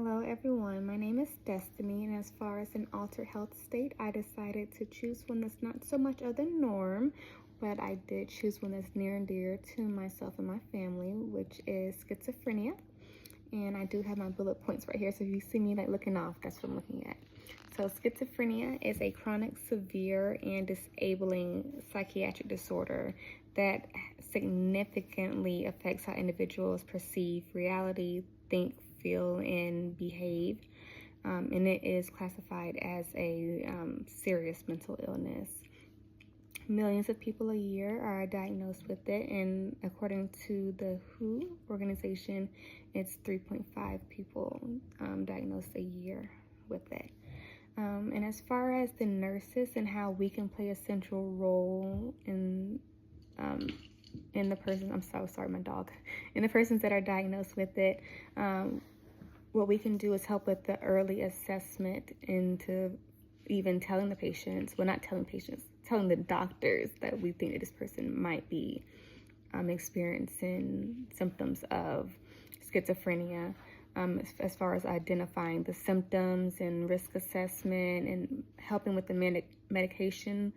Hello everyone, my name is Destiny, and as far as an altered health state, I decided to choose one that's not so much of the norm, but I did choose one that's near and dear to myself and my family, which is schizophrenia. And I do have my bullet points right here, so if you see me like looking off, that's what I'm looking at. So schizophrenia is a chronic, severe, and disabling psychiatric disorder that significantly affects how individuals perceive reality, think, feel, and behave. And it is classified as a serious mental illness. Millions of people a year are diagnosed with it, and according to the WHO organization, it's 3.5 people diagnosed a year with it. And as far as the nurses and how we can play a central role in the person, I'm so sorry, my dog, in the persons that are diagnosed with it, what we can do is help with the early assessment into even telling the patients, well, not telling patients, telling the doctors that we think that this person might be experiencing symptoms of schizophrenia, as far as identifying the symptoms and risk assessment and helping with the medication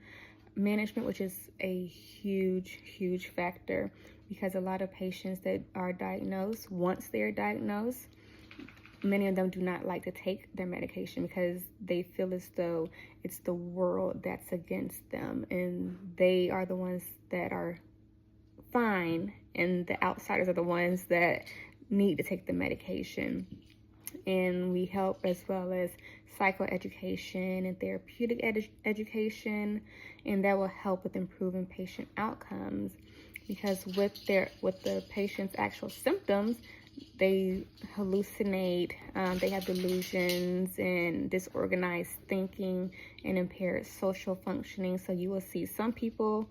management, which is a huge factor, because a lot of patients that are diagnosed, once they're diagnosed, many of them do not like to take their medication because they feel as though it's the world that's against them, and they are the ones that are fine, and the outsiders are the ones that need to take the medication. And we help as well as psychoeducation and therapeutic education, and that will help with improving patient outcomes, because with the patient's actual symptoms, they hallucinate, they have delusions and disorganized thinking and impaired social functioning. So you will see some people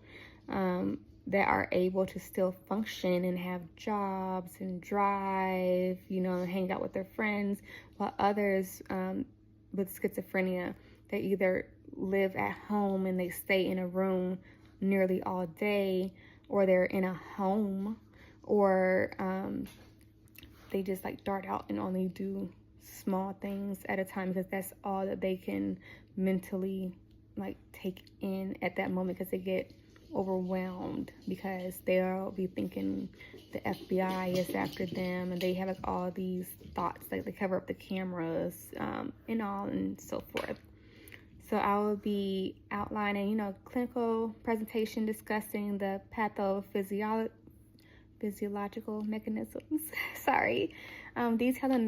that are able to still function and have jobs and drive, hang out with their friends, while others with schizophrenia, they either live at home and they stay in a room nearly all day, or they're in a home, or they just like dart out and only do small things at a time, because that's all that they can mentally like take in at that moment, because they get overwhelmed because they'll be thinking the FBI is after them, and they have like all these thoughts, like they cover up the cameras and all and so forth. So I will be outlining, clinical presentation discussing the pathophysiological mechanisms, detailing